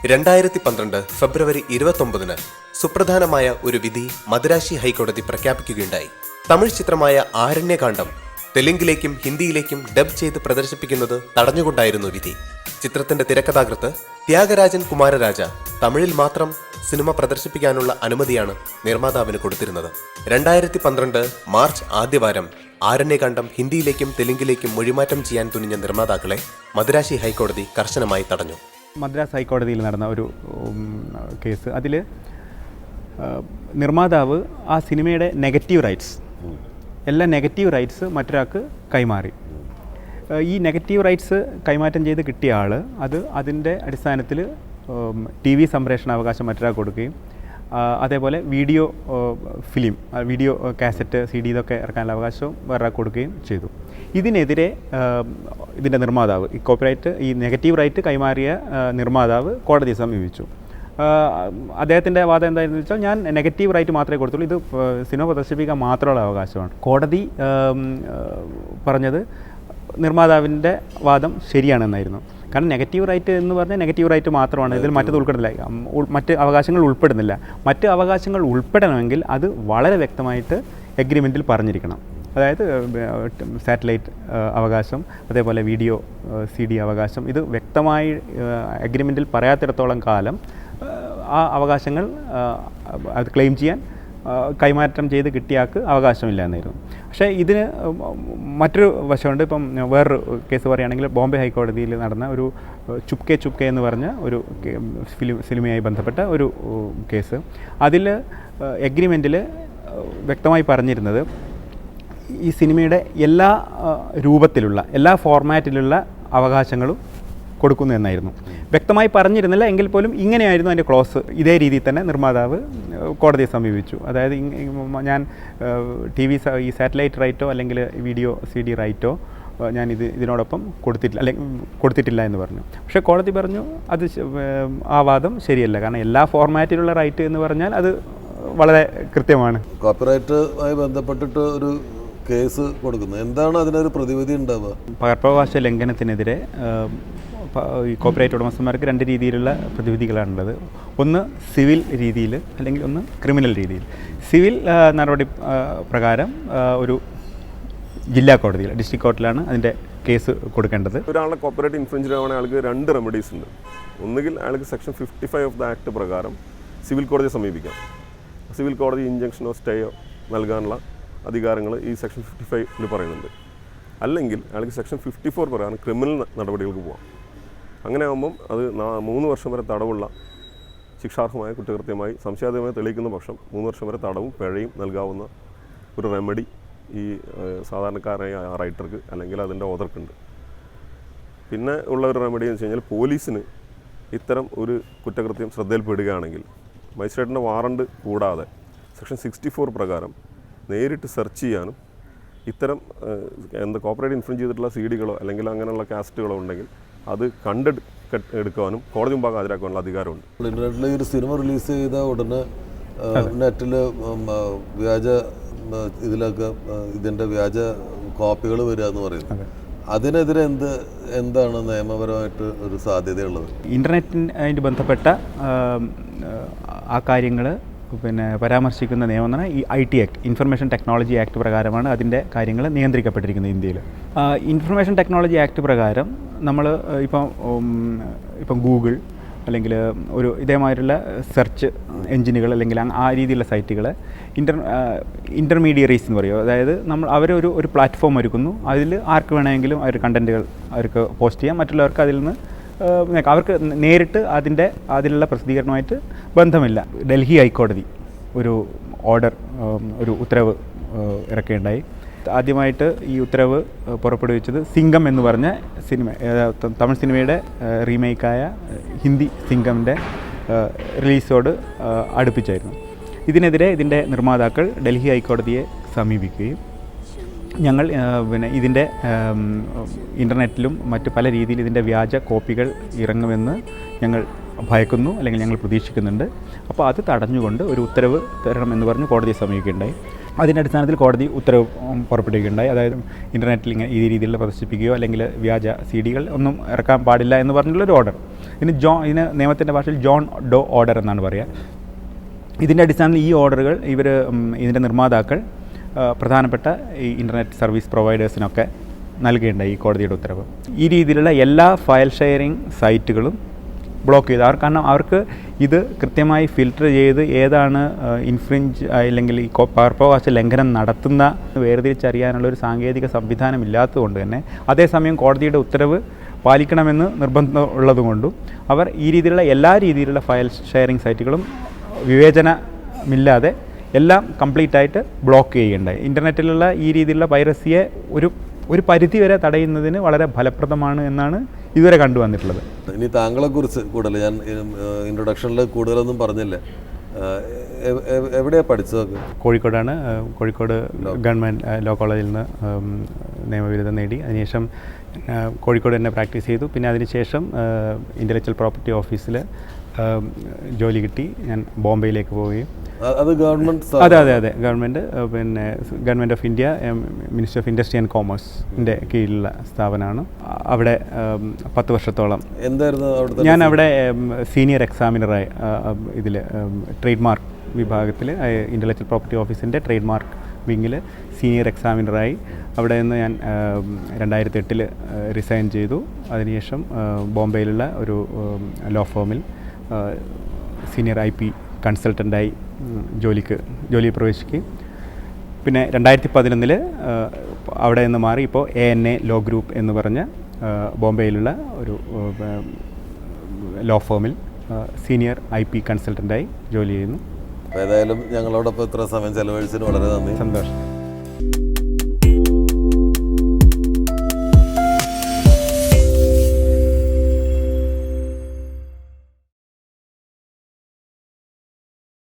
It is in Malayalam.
2012 ഫെബ്രുവരി 29 സുപ്രധാനമായ ഒരു വിധി മദ്രാശി ഹൈക്കോടതി പ്രഖ്യാപിക്കുകയുണ്ടായി. തമിഴ് ചിത്രമായ ആരണ്യകാന്ഡം തെലുങ്കിലേക്കും ഹിന്ദിയിലേക്കും ഡബ് ചെയ്ത് പ്രദർശിപ്പിക്കുന്നത് തടഞ്ഞുകൊണ്ടായിരുന്നു വിധി. ചിത്രത്തിന്റെ തിരക്കഥാകൃത്ത് ത്യാഗരാജൻ കുമാരരാജ തമിഴിൽ മാത്രം സിനിമ പ്രദർശിപ്പിക്കാനുള്ള അനുമതിയാണ് നിർമ്മാതാവിന് കൊടുത്തിരുന്നത്. 2012 മാർച്ച് ആദ്യവാരം ആരണ്യകാന്ഡം ഹിന്ദിയിലേക്കും തെലുങ്കിലേക്കും മൊഴിമാറ്റം ചെയ്യാൻ തുനിഞ്ഞ നിർമ്മാതാക്കളെ മദ്രാശി ഹൈക്കോടതി കർശനമായി തടഞ്ഞു. മദ്രാസ് ഹൈക്കോടതിയിൽ നടന്ന ഒരു കേസ്, അതിൽ നിർമ്മാതാവ് ആ സിനിമയുടെ നെഗറ്റീവ് റൈറ്റ്സ്, എല്ലാ നെഗറ്റീവ് റൈറ്റ്സ് മറ്റൊരാൾക്ക് കൈമാറി. ഈ നെഗറ്റീവ് റൈറ്റ്സ് കൈമാറ്റം ചെയ്ത് കിട്ടിയ ആൾ അതിൻ്റെ അടിസ്ഥാനത്തിൽ TV സംപ്രേഷണ അവകാശം മറ്റൊരാൾക്ക് കൊടുക്കുകയും അതേപോലെ video film, video cassette, CD ഇതൊക്കെ ഇറക്കാനുള്ള അവകാശവും വേറെ കൊടുക്കുകയും ചെയ്തു. ഇതിനെതിരെ ഇതിൻ്റെ നിർമ്മാതാവ്, ഈ കോപ്പിറൈറ്റ്, ഈ നെഗറ്റീവ് റൈറ്റ് കൈമാറിയ നിർമ്മാതാവ് കോടതിയെ സമീപിച്ചു. അദ്ദേഹത്തിൻ്റെ വാദം എന്തായിരുന്നു വെച്ചാൽ, ഞാൻ നെഗറ്റീവ് റൈറ്റ് മാത്രമേ കൊടുത്തുള്ളൂ, ഇത് സിനിമ പ്രദർശിപ്പിക്കാൻ മാത്രമുള്ള അവകാശമാണ്. കോടതി പറഞ്ഞത് നിർമ്മാതാവിൻ്റെ വാദം ശരിയാണെന്നായിരുന്നു. കാരണം നെഗറ്റീവ് റൈറ്റ് എന്ന് പറഞ്ഞാൽ നെഗറ്റീവ് റൈറ്റ് മാത്രമാണ്, ഇതിൽ മറ്റത് ഉൾപ്പെടുന്നില്ല, മറ്റ് അവകാശങ്ങൾ ഉൾപ്പെടുന്നില്ല. മറ്റ് അവകാശങ്ങൾ ഉൾപ്പെടണമെങ്കിൽ അത് വളരെ വ്യക്തമായിട്ട് എഗ്രിമെൻറ്റിൽ പറഞ്ഞിരിക്കണം. അതായത് സാറ്റലൈറ്റ് അവകാശം, അതേപോലെ വീഡിയോ CD അവകാശം, ഇത് വ്യക്തമായി എഗ്രിമെൻറ്റിൽ പറയാത്തിടത്തോളം കാലം ആ അവകാശങ്ങൾ അത് ക്ലെയിം ചെയ്യാൻ കൈമാറ്റം ചെയ്ത് കിട്ടിയാൾക്ക് അവകാശമില്ല എന്നായിരുന്നു. പക്ഷേ ഇതിന് മറ്റൊരു വശമുണ്ട്. ഇപ്പം വേറൊരു കേസ് പറയുകയാണെങ്കിൽ, ബോംബെ ഹൈക്കോടതിയിൽ നടന്ന ഒരു ചുപ്കെ ചുപ്കെ എന്ന് പറഞ്ഞ ഒരു സിനിമയായി ബന്ധപ്പെട്ട ഒരു കേസ്. അതിൽ എഗ്രിമെൻറ്റിൽ വ്യക്തമായി പറഞ്ഞിരുന്നത് ഈ സിനിമയുടെ എല്ലാ രൂപത്തിലുള്ള, എല്ലാ ഫോർമാറ്റിലുള്ള അവകാശങ്ങളും കൊടുക്കുന്നു എന്നായിരുന്നു. വ്യക്തമായി പറഞ്ഞിരുന്നില്ല എങ്കിൽ പോലും ഇങ്ങനെയായിരുന്നു അതിൻ്റെ ക്ലോസ്. ഇതേ രീതിയിൽ തന്നെ നിർമ്മാതാവ് കോടതിയെ സമീപിച്ചു. അതായത് ഞാൻ TV ഈ സാറ്റലൈറ്റ് റൈറ്റോ അല്ലെങ്കിൽ വീഡിയോ CD റൈറ്റോ ഞാൻ ഇതിനോടൊപ്പം കൊടുത്തിട്ടില്ല എന്ന് പറഞ്ഞു. പക്ഷേ കോടതി പറഞ്ഞു അത് ആ വാദം ശരിയല്ല. കാരണം എല്ലാ ഫോർമാറ്റിലുള്ള റൈറ്റ് എന്ന് പറഞ്ഞാൽ അത് വളരെ കൃത്യമാണ്. കോപ്പിറൈറ്റുമായി ബന്ധപ്പെട്ടിട്ട് ഒരു കേസ് കൊടുക്കുന്നത്, എന്താണ് അതിനൊരു പ്രതിവിധി ഉണ്ടാവുക? പകർപ്പവകാശ ലംഘനത്തിനെതിരെ ഈ കോപ്പിറൈറ്റ് ഉടമസ്ഥന്മാർക്ക് രണ്ട് രീതിയിലുള്ള പ്രതിവിധികളാണുള്ളത്. ഒന്ന് സിവിൽ രീതിയിൽ, അല്ലെങ്കിൽ ഒന്ന് ക്രിമിനൽ രീതിയിൽ. സിവിൽ നടപടി പ്രകാരം ഒരു ജില്ലാ കോടതിയിൽ, ഡിസ്ട്രിക്ട് കോർട്ടിലാണ് അതിൻ്റെ കേസ് കൊടുക്കേണ്ടത്. ഒരാളുടെ കോപ്പിറൈറ്റ് ഇൻഫ്രിഞ്ച് ആവുകയാണെങ്കിൽ അയാൾക്ക് രണ്ട് റെമഡീസ് ഉണ്ട്. ഒന്നുകിൽ അയാൾക്ക് സെക്ഷൻ 55 ഓഫ് ദ ആക്ട് പ്രകാരം സിവിൽ കോടതിയെ സമീപിക്കാം. സിവിൽ കോടതി ഇഞ്ചക്ഷനോ സ്റ്റേയോ നൽകാനുള്ള അധികാരങ്ങൾ ഈ സെക്ഷൻ 55 പറയുന്നുണ്ട്. അല്ലെങ്കിൽ അയാൾക്ക് സെക്ഷൻ 54 പ്രകാരം ക്രിമിനൽ നടപടികൾക്ക് പോകാം. അങ്ങനെ ആകുമ്പം അത് 3 വർഷം വരെ തടവുള്ള ശിക്ഷാർഹമായ കുറ്റകൃത്യമായി സംശയാതീതമായി തെളിയിക്കുന്ന പക്ഷം 3 വർഷം വരെ തടവും പിഴയും നൽകാവുന്ന ഒരു റെമഡി ഈ സാധാരണക്കാരായ റൈറ്റർക്ക് അല്ലെങ്കിൽ അതിൻ്റെ ഓതർക്കുണ്ട്. പിന്നെ ഉള്ള ഒരു റെമഡി എന്ന് വെച്ച് കഴിഞ്ഞാൽ, പോലീസിന് ഇത്തരം ഒരു കുറ്റകൃത്യം ശ്രദ്ധയിൽപ്പെടുകയാണെങ്കിൽ മജിസ്ട്രേറ്റിൻ്റെ വാറണ്ട് കൂടാതെ സെക്ഷൻ 64 പ്രകാരം നേരിട്ട് സെർച്ച് ചെയ്യാനും, ഇത്തരം കോപ്പറേറ്റ് ഇൻഫ്രിഞ്ച് ചെയ്തിട്ടുള്ള CD-കളോ അല്ലെങ്കിൽ അങ്ങനെയുള്ള കാസറ്റുകളോ ഉണ്ടെങ്കിൽ അത് എടുക്കാനും കോടതി മുമ്പാകെ ഹാജരാക്കാനുള്ള അധികാരമുണ്ട്. ഇന്റർനെറ്റിൽ ഒരു സിനിമ റിലീസ് ചെയ്ത ഉടനെ നെറ്റിൽ വ്യാജ ഇതിലൊക്കെ ഇതിൻ്റെ വ്യാജ കോപ്പികൾ വരിക എന്ന് പറയുന്നത്, അതിനെതിരെ എന്താണ് നിയമപരമായിട്ട് ഒരു സാധ്യതയുള്ളത്? ഇൻ്റർനെറ്റിനായിട്ട് ബന്ധപ്പെട്ട ആ കാര്യങ്ങൾ പരാമർശിക്കുന്ന നിയമം എന്ന് പറഞ്ഞാൽ ഈ IT act, information technology act പ്രകാരമാണ് അതിൻ്റെ കാര്യങ്ങൾ നിയന്ത്രിക്കപ്പെട്ടിരിക്കുന്നത് ഇന്ത്യയിൽ. ഇൻഫർമേഷൻ ടെക്നോളജി ആക്ട് പ്രകാരം നമ്മൾ ഇപ്പം ഗൂഗിൾ അല്ലെങ്കിൽ ഒരു ഇതേമാതിരിയുള്ള സെർച്ച് എഞ്ചിനുകൾ അല്ലെങ്കിൽ ആ രീതിയിലുള്ള സൈറ്റുകൾ ഇൻ്റർമീഡിയറീസ് എന്ന് പറയുമോ, അതായത് അവരൊരു പ്ലാറ്റ്ഫോം ഒരുക്കുന്നു, അതിൽ ആർക്ക് വേണമെങ്കിലും അവർ കണ്ടൻറ്റുകൾ അവർക്ക് പോസ്റ്റ് ചെയ്യാം, മറ്റുള്ളവർക്ക് അതിൽ നിന്ന് അവർക്ക് നേരിട്ട് അതിലുള്ള പ്രസിദ്ധീകരണമായിട്ട് ബന്ധമില്ല. ഡൽഹി ഹൈക്കോടതി ഒരു ഉത്തരവ് ഇറക്കുകയുണ്ടായി. ആദ്യമായിട്ട് ഈ ഉത്തരവ് പുറപ്പെടുവിച്ചത് സിംഗം എന്ന് പറഞ്ഞ സിനിമ, തമിഴ് സിനിമയുടെ റീമേക്കായ ഹിന്ദി സിംഗമിൻ്റെ റിലീസോട് അടുപ്പിച്ചായിരുന്നു. ഇതിൻ്റെ നിർമ്മാതാക്കൾ ഡൽഹി ഹൈക്കോടതിയെ സമീപിക്കുകയും ഞങ്ങൾ ഇതിൻ്റെ ഇൻ്റർനെറ്റിലും മറ്റ് പല രീതിയിൽ ഇതിൻ്റെ വ്യാജ കോപ്പികൾ ഇറങ്ങുമെന്ന് ഞങ്ങൾ ഭയക്കുന്നു അല്ലെങ്കിൽ ഞങ്ങൾ പ്രതീക്ഷിക്കുന്നുണ്ട്. അപ്പോൾ അത് തടഞ്ഞുകൊണ്ട് ഒരു ഉത്തരവ് തരണമെന്ന് പറഞ്ഞ് കോടതിയെ സമീപിക്കുകയുണ്ടായി. അതിൻ്റെ അടിസ്ഥാനത്തിൽ കോടതി ഉത്തരവ് പുറപ്പെടുവിക്കുകയുണ്ടായി. അതായത് ഇൻ്റർനെറ്റിൽ ഇങ്ങനെ ഈ രീതിയിലുള്ള പ്രദർശിപ്പിക്കുകയോ അല്ലെങ്കിൽ വ്യാജ CD-കൾ ഒന്നും ഇറക്കാൻ പാടില്ല എന്ന് പറഞ്ഞുള്ളൊരു ഓർഡർ. ഇതിന് നിയമത്തിൻ്റെ ഭാഷയിൽ ജോൺ ഡോ ഓർഡർ എന്നാണ് പറയുക. ഇതിൻ്റെ അടിസ്ഥാനത്തിൽ ഈ ഓർഡറുകൾ ഇതിൻ്റെ നിർമ്മാതാക്കൾ പ്രധാനപ്പെട്ട ഈ ഇൻ്റർനെറ്റ് സർവീസ് പ്രൊവൈഡേഴ്സിനൊക്കെ നൽകുകയുണ്ടായി ഈ കോടതിയുടെ ഉത്തരവ്. ഈ രീതിയിലുള്ള എല്ലാ ഫയൽ ഷെയറിംഗ് സൈറ്റുകളും ബ്ലോക്ക് ചെയ്തു. കാരണം അവർക്ക് ഇത് കൃത്യമായി ഫിൽറ്റർ ചെയ്ത് ഏതാണ് ഇൻഫ്രിഞ്ച് അല്ലെങ്കിൽ ഈ പകർപ്പവകാശ ലംഘനം നടത്തുന്ന വേർതിരിച്ചറിയാനുള്ള ഒരു സാങ്കേതിക സംവിധാനം ഇല്ലാത്തതുകൊണ്ട് തന്നെ, അതേസമയം കോടതിയുടെ ഉത്തരവ് പാലിക്കണമെന്ന് നിർബന്ധം ഉള്ളതുകൊണ്ടും അവർ ഈ രീതിയിലുള്ള എല്ലാ രീതിയിലുള്ള ഫയൽ ഷെയറിംഗ് സൈറ്റുകളും വിവേചനമില്ലാതെ എല്ലാം കംപ്ലീറ്റായിട്ട് ബ്ലോക്ക് ചെയ്യുകയുണ്ടായി. ഇൻ്റർനെറ്റിലുള്ള ഈ രീതിയിലുള്ള പൈറസിയെ ഒരു പരിധിവരെ തടയുന്നതിന് വളരെ ഫലപ്രദമാണ് എന്നാണ് ഇതുവരെ കണ്ടുവന്നിട്ടുള്ളത്. ഇനി താങ്കളെക്കുറിച്ച് കൂടുതൽ ഞാൻ ഇൻട്രൊഡക്ഷനിൽ കൂടുതലൊന്നും പറഞ്ഞില്ല. എവിടെയാണ് പഠിച്ചതൊക്കെ? കോഴിക്കോടാണ്. കോഴിക്കോട് ഗവൺമെൻറ് ലോ കോളേജിൽ നിന്ന് നിയമബിരുദം നേടി. അതിനുശേഷം കോഴിക്കോട് തന്നെ പ്രാക്ടീസ് ചെയ്തു. പിന്നെ അതിനുശേഷം ഇൻ്റലക്ച്വൽ പ്രോപ്പർട്ടി ഓഫീസിൽ ജോലി കിട്ടി. ഞാൻ ബോംബെയിലേക്ക് പോവുകയും അത് ഗവൺമെൻറ്? അതെ ഗവൺമെൻറ്, പിന്നെ government of India, minister of industry and കോമേഴ്സിൻ്റെ കീഴിലുള്ള സ്ഥാപനമാണ്. അവിടെ 10 വർഷത്തോളം എന്തായിരുന്നു അവിടുത്തെ? ഞാൻ അവിടെ സീനിയർ എക്സാമിനറായി ഇതിൽ ട്രേഡ് മാർക്ക് വിഭാഗത്തിൽ ഇൻ്റലക്ച്വൽ പ്രോപ്പർട്ടി ഓഫീസിൻ്റെ ട്രേഡ് മാർക്ക് വിങ്ങിൽ സീനിയർ എക്സാമിനറായി. അവിടെ നിന്ന് ഞാൻ 2008 റിസൈൻ ചെയ്തു. അതിനുശേഷം ബോംബെയിലുള്ള ഒരു ലോ ഫേമിൽ സീനിയർ IP കൺസൾട്ടൻ്റായി ജോലിയിൽ പ്രവേശിക്കുകയും പിന്നെ 2011 അവിടെ നിന്ന് മാറി ഇപ്പോൾ ANA ലോ ഗ്രൂപ്പ് എന്ന് പറഞ്ഞ ബോംബെയിലുള്ള ഒരു ലോ ഫേമിൽ സീനിയർ IP കൺസൾട്ടൻ്റായി ജോലി ചെയ്യുന്നു. ഏതായാലും ഞങ്ങളോടൊപ്പം ഇത്ര സമയം ചെലവഴിച്ചതിന് വളരെ നന്ദി. സന്തോഷം.